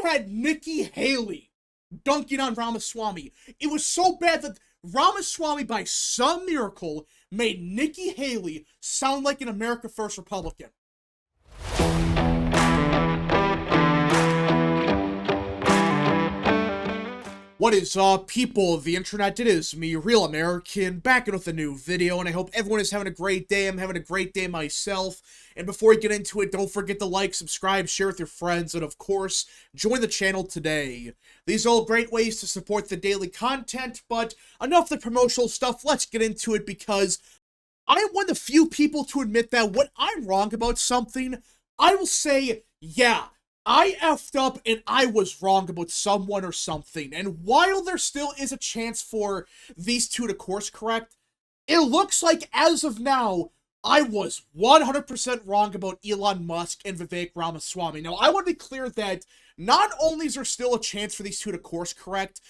You had Nikki Haley dunking on Ramaswamy. It was so bad that Ramaswamy, by some miracle, made Nikki Haley sound like an America First Republican. What is up, people of the internet? It is me, Real American, back in with a new video, and I hope everyone is having a great day. I'm having a great day myself. And before we get into it, don't forget to like, subscribe, share with your friends, and of course, join the channel today. These are all great ways to support the daily content, but enough of the promotional stuff. Let's get into it, because I am one of the few people to admit that when I'm wrong about something, I will say, yeah, I effed up and I was wrong about someone or something. And while there still is a chance for these two to course correct, it looks like as of now, I was 100% wrong about Elon Musk and Vivek Ramaswamy. Now, I want to be clear that not only is there still a chance for these two to course correct,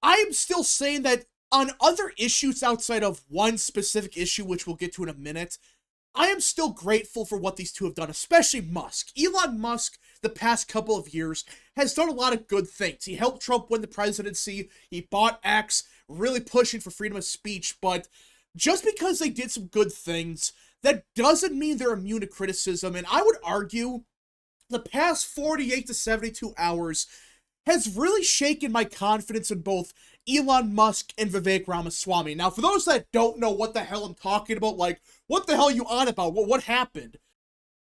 I am still saying that on other issues outside of one specific issue, which we'll get to in a minute, I am still grateful for what these two have done, especially Musk. Elon Musk, the past couple of years, has done a lot of good things. He helped Trump win the presidency, he bought X, really pushing for freedom of speech, but just because they did some good things, that doesn't mean they're immune to criticism, and I would argue the past 48 to 72 hours has really shaken my confidence in both Elon Musk and Vivek Ramaswamy. Now, for those that don't know what the hell I'm talking about, like, what the hell are you on about? What happened?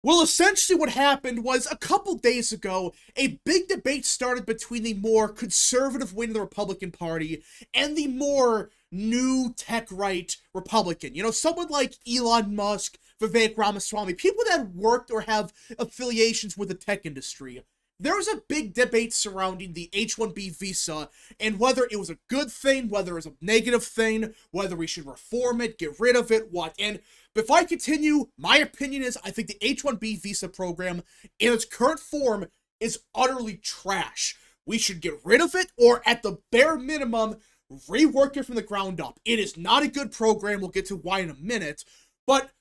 Well, essentially what happened was a couple days ago, a big debate started between the more conservative wing of the Republican Party and the more new tech-right Republican. You know, someone like Elon Musk, Vivek Ramaswamy, people that worked or have affiliations with the tech industry. There was a big debate surrounding the H-1B visa and whether it was a good thing, whether it was a negative thing, whether we should reform it, get rid of it, what. And before I continue, my opinion is I think the H-1B visa program in its current form is utterly trash. We should get rid of it, or at the bare minimum, rework it from the ground up. It is not a good program. We'll get to why in a minute. But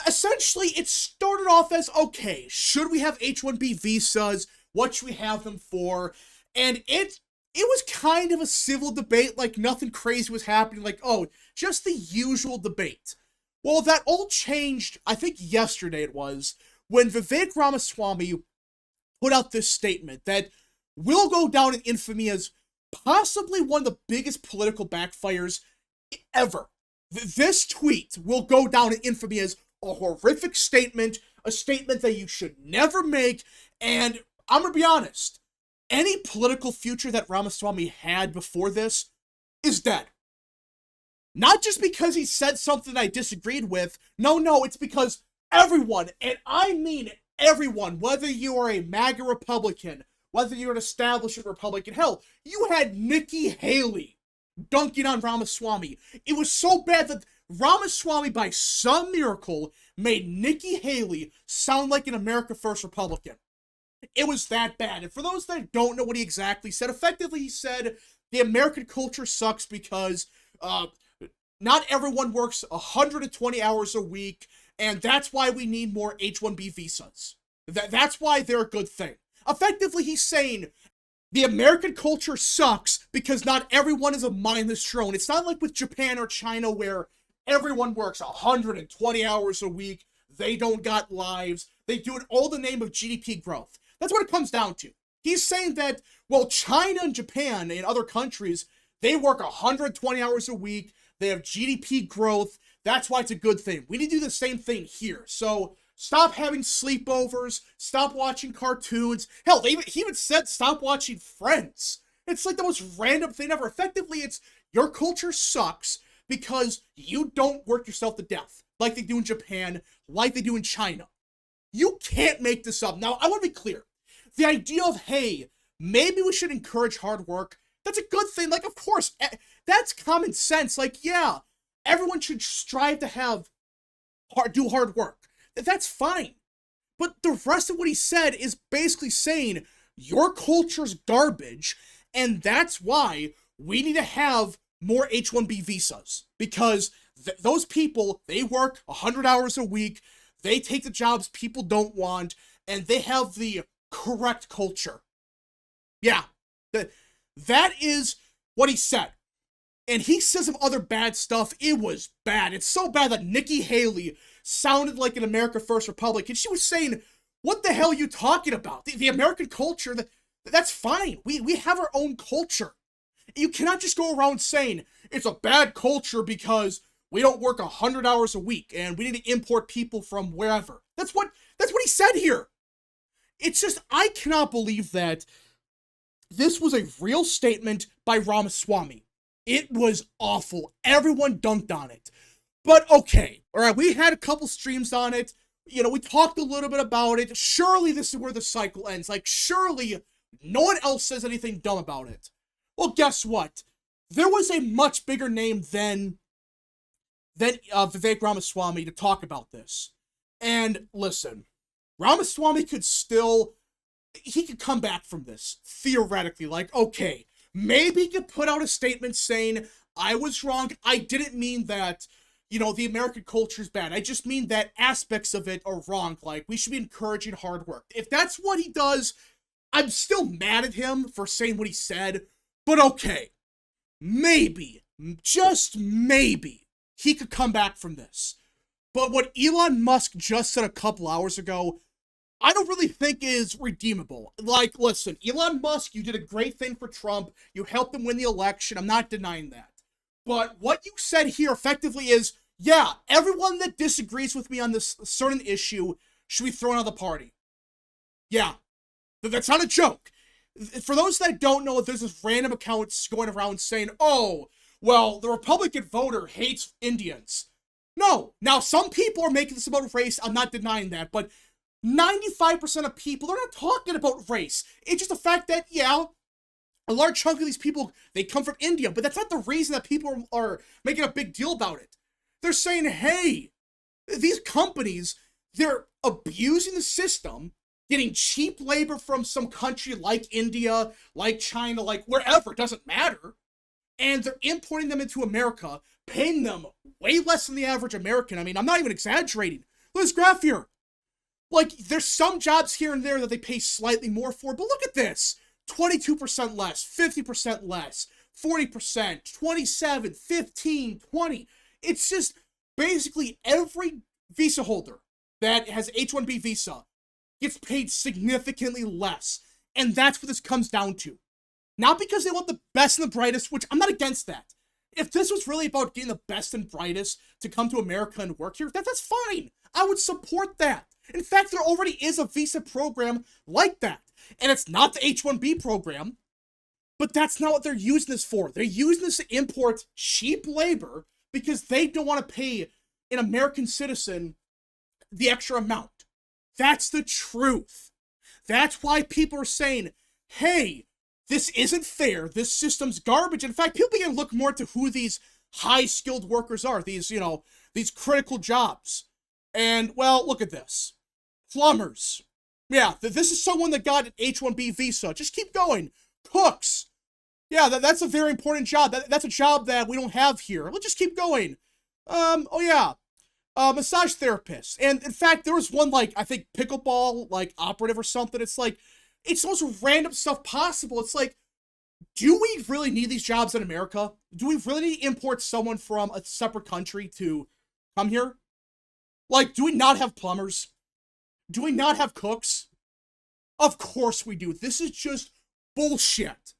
essentially, it started off as, okay, should we have H-1B visas? What should we have them for? And it was kind of a civil debate, like nothing crazy was happening, like, oh, just the usual debate. Well, that all changed, I think yesterday it was, when Vivek Ramaswamy put out this statement that will go down in infamy as possibly one of the biggest political backfires ever. This tweet will go down in infamy as a horrific statement, a statement that you should never make, and I'm gonna be honest, any political future that Ramaswamy had before this is dead. Not just because he said something I disagreed with, no, it's because everyone, and I mean everyone, whether you are a MAGA Republican, whether you're an establishment Republican, hell, you had Nikki Haley dunking on Ramaswamy. It was so bad that Ramaswamy, by some miracle, made Nikki Haley sound like an America First Republican. It was that bad. And for those that don't know what he exactly said, effectively he said the American culture sucks because not everyone works 120 hours a week, and that's why we need more H-1B visas. That's why they're a good thing. Effectively, he's saying the American culture sucks because not everyone is a mindless drone. It's not like with Japan or China where everyone works 120 hours a week. They don't got lives. They do it all in the name of GDP growth. That's what it comes down to. He's saying that, well, China and Japan and other countries, they work 120 hours a week. They have GDP growth. That's why it's a good thing. We need to do the same thing here. So stop having sleepovers. Stop watching cartoons. Hell, he even said stop watching Friends. It's like the most random thing ever. Effectively, it's your culture sucks because you don't work yourself to death like they do in Japan, like they do in China. You can't make this up. Now, I want to be clear. The idea of, hey, maybe we should encourage hard work, that's a good thing. Like, of course, that's common sense. Like, yeah, everyone should strive to do hard work. That's fine. But the rest of what he said is basically saying your culture's garbage, and that's why we need to have more H-1B visas. Because those people, they work 100 hours a week, they take the jobs people don't want, and they have the correct culture. Yeah, that is what he said. And he said some other bad stuff. It was bad. It's so bad that Nikki Haley sounded like an America First Republican. She was saying, what the hell are you talking about? The American culture, that's fine. We have our own culture. You cannot just go around saying it's a bad culture because we don't work 100 hours a week and we need to import people from wherever. That's what he said here. It's just, I cannot believe that this was a real statement by Ramaswamy. It was awful. Everyone dunked on it. But okay, all right, we had a couple streams on it. You know, we talked a little bit about it. Surely this is where the cycle ends. Like, surely no one else says anything dumb about it. Well, guess what? There was a much bigger name than Vivek Ramaswamy to talk about this. And listen, Ramaswamy could still, he could come back from this, theoretically. Like, okay, maybe he could put out a statement saying, I was wrong. I didn't mean that, you know, the American culture is bad. I just mean that aspects of it are wrong. Like, we should be encouraging hard work. If that's what he does, I'm still mad at him for saying what he said. But okay, maybe, just maybe, he could come back from this. But what Elon Musk just said a couple hours ago, I don't really think is redeemable. Like, listen, Elon Musk, you did a great thing for Trump. You helped him win the election. I'm not denying that. But what you said here effectively is, yeah, everyone that disagrees with me on this certain issue should be thrown out of the party. Yeah, that's not a joke. For those that don't know, there's this random accounts going around saying, oh, well, the Republican voter hates Indians. No. Now, some people are making this about race. I'm not denying that. But 95% of people, they're not talking about race. It's just the fact that, yeah, a large chunk of these people, they come from India. But that's not the reason that people are making a big deal about it. They're saying, hey, these companies, they're abusing the system, getting cheap labor from some country like India, like China, like wherever, it doesn't matter. And they're importing them into America, paying them way less than the average American. I mean, I'm not even exaggerating. Look at this graph here. Like, there's some jobs here and there that they pay slightly more for, but look at this. 22% less, 50% less, 40%, 27, 15, 20. It's just basically every visa holder that has H-1B visa gets paid significantly less. And that's what this comes down to. Not because they want the best and the brightest, which I'm not against that. If this was really about getting the best and brightest to come to America and work here, that's fine. I would support that. In fact, there already is a visa program like that. And it's not the H-1B program, but that's not what they're using this for. They're using this to import cheap labor because they don't want to pay an American citizen the extra amount. That's the truth. That's why people are saying, hey, this isn't fair. This system's garbage. In fact, people begin to look more to who these high-skilled workers are, these, you know, these critical jobs. And, well, look at this. Plumbers. Yeah, this is someone that got an H-1B visa. Just keep going. Cooks. Yeah, that's a very important job. That's a job that we don't have here. Let's just keep going. Oh yeah. Massage therapists. And in fact, there was one, like, I think pickleball, like, operative or something. It's like, it's the most random stuff possible. It's like, do we really need these jobs in America? Do we really need to import someone from a separate country to come here? Like, do we not have plumbers? Do we not have cooks? Of course we do. This is just bullshit.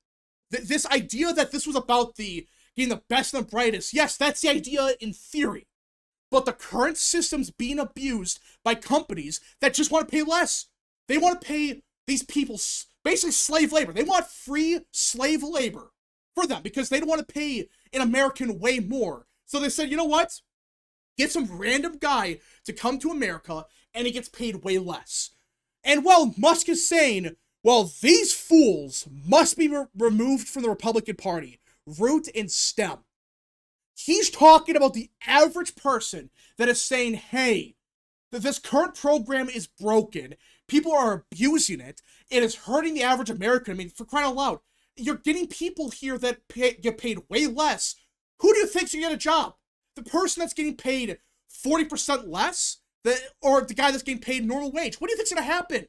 This idea that this was about getting the best and the brightest. Yes, that's the idea in theory. But the current system's being abused by companies that just want to pay less. They want to pay these people basically slave labor. They want free slave labor for them because they don't want to pay an American way more. So they said, you know what? Get some random guy to come to America and he gets paid way less. And well, Musk is saying, well, these fools must be removed from the Republican Party, root and stem. He's talking about the average person that is saying, hey, that this current program is broken. People are abusing it. It is hurting the average American. I mean, for crying out loud, you're getting people here that get paid way less. Who do you think's gonna get a job? The person that's getting paid 40% less? Or the guy that's getting paid normal wage? What do you think's gonna happen?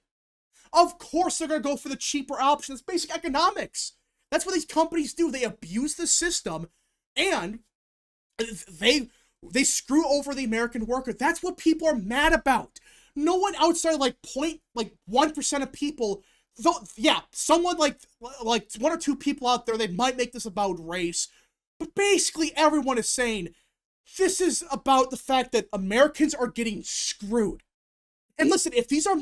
Of course they're going to go for the cheaper option. It's basic economics. That's what these companies do. They abuse the system, and they screw over the American worker. That's what people are mad about. No one outside like 1% of people, though, yeah, someone like 1 or 2 people out there, they might make this about race, but basically everyone is saying this is about the fact that Americans are getting screwed. And listen, if these are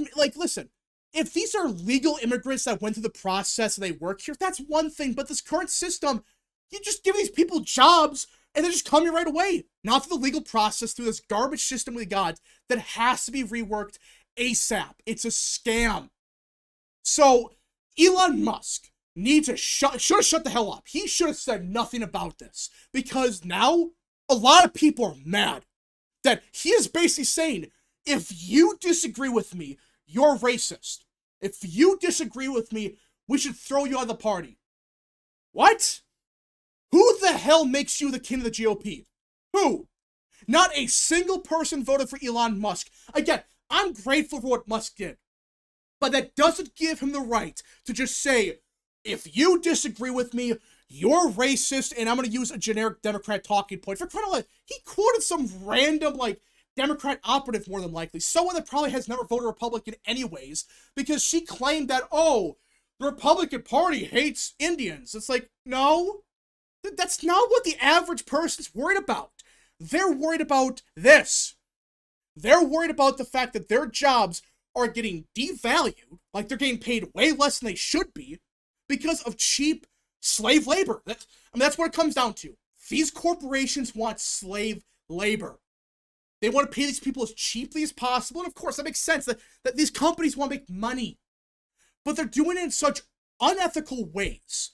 if these are legal immigrants that went through the process and they work here, that's one thing. But this current system, you just give these people jobs and they're just coming right away. Not through the legal process, through this garbage system we got that has to be reworked ASAP. It's a scam. So Elon Musk should have shut the hell up. He should have said nothing about this, because now a lot of people are mad that he is basically saying, if you disagree with me, you're racist. If you disagree with me, we should throw you out of the party. What? Who the hell makes you the king of the GOP? Who? Not a single person voted for Elon Musk. Again, I'm grateful for what Musk did, but that doesn't give him the right to just say, if you disagree with me, you're racist, and I'm going to use a generic Democrat talking point. For crying out loud, he quoted some random, Democrat operative, more than likely. Someone that probably has never voted Republican anyways, because she claimed that, oh, the Republican Party hates Indians. It's like, no, that's not what the average person's worried about. They're worried about this. They're worried about the fact that their jobs are getting devalued, like they're getting paid way less than they should be, because of cheap slave labor. That's what it comes down to. These corporations want slave labor. They want to pay these people as cheaply as possible, and of course, that makes sense that these companies want to make money. But they're doing it in such unethical ways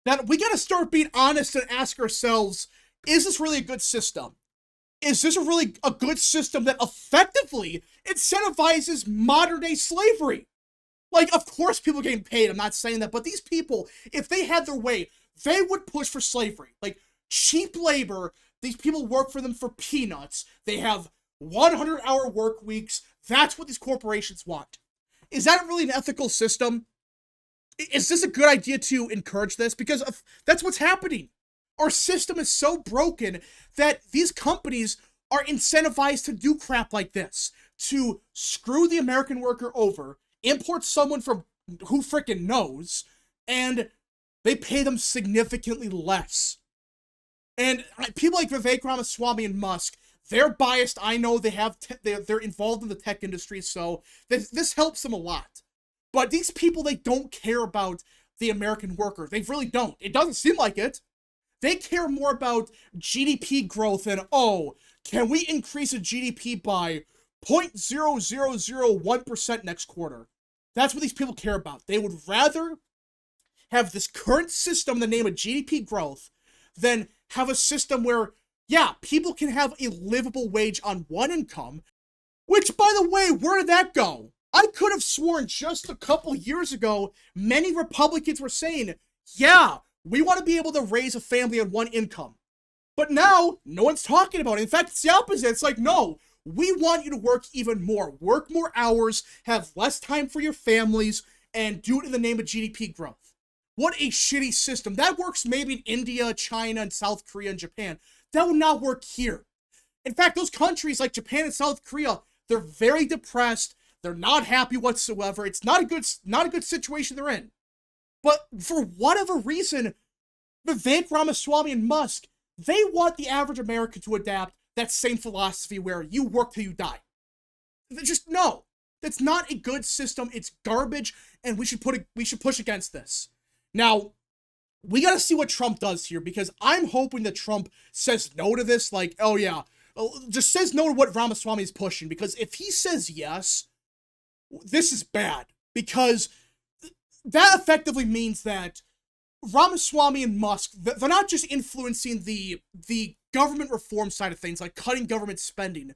that we gotta start being honest and ask ourselves, is this really a good system? Is this really a good system that effectively incentivizes modern-day slavery? Of course people are getting paid, I'm not saying that, but these people, if they had their way, they would push for slavery. Cheap labor, these people work for them for peanuts, they have 100-hour work weeks, that's what these corporations want. Is that really an ethical system? Is this a good idea to encourage this? Because that's what's happening. Our system is so broken that these companies are incentivized to do crap like this, to screw the American worker over, import someone from who frickin' knows, and they pay them significantly less. And people like Vivek Ramaswamy and Musk, they're biased. I know they're involved in the tech industry, so this helps them a lot. But these people, they don't care about the American worker. They really don't. It doesn't seem like it. They care more about GDP growth and, oh, can we increase a GDP by 0.0001% next quarter? That's what these people care about. They would rather have this current system in the name of GDP growth than have a system where, yeah, people can have a livable wage on one income, which, by the way, where did that go? I could have sworn just a couple years ago, many Republicans were saying, yeah, we want to be able to raise a family on one income. But now, no one's talking about it. In fact, it's the opposite. It's like, no, we want you to work even more. Work more hours, have less time for your families, and do it in the name of GDP growth. What a shitty system. That works maybe in India, China, and South Korea, and Japan. That will not work here. In fact, those countries like Japan and South Korea, they're very depressed. They're not happy whatsoever. It's not a good situation they're in. But for whatever reason, Vivek Ramaswamy and Musk, they want the average American to adapt that same philosophy where you work till you die. Just no. That's not a good system. It's garbage, and we should push against this. Now, we gotta see what Trump does here, because I'm hoping that Trump says no to this, oh yeah, just says no to what Ramaswamy is pushing, because if he says yes, this is bad, because that effectively means that Ramaswamy and Musk, they're not just influencing the government reform side of things, like cutting government spending.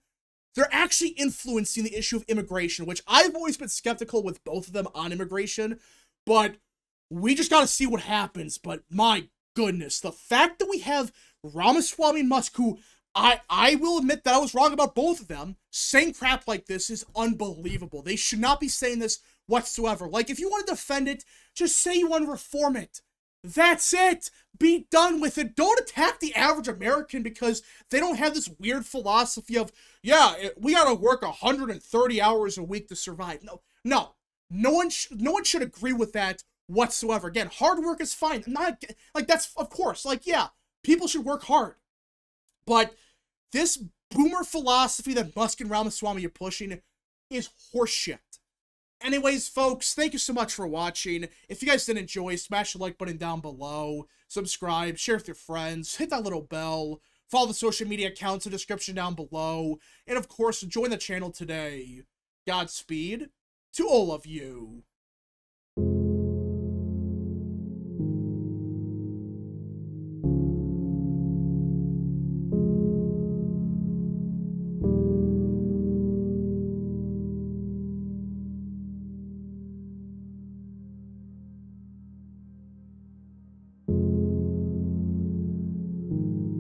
They're actually influencing the issue of immigration, which I've always been skeptical with both of them on immigration, but we just gotta see what happens. But my goodness, the fact that we have Ramaswamy and Musk, who I will admit that I was wrong about both of them, saying crap like this is unbelievable. They should not be saying this whatsoever. Like, if you want to defend it, just say you want to reform it. That's it. Be done with it. Don't attack the average American because they don't have this weird philosophy of, yeah, we gotta work 130 hours a week to survive. No. No one should agree with that whatsoever. Again, hard work is fine. Not like that's, of course, like, yeah, people should work hard. But this boomer philosophy that Musk and Ramaswamy are pushing is horseshit. Anyways, folks, thank you so much for watching. If you guys did enjoy, smash the like button down below, subscribe, share with your friends, hit that little bell, follow the social media accounts in the description down below, and of course, join the channel today. Godspeed to all of you.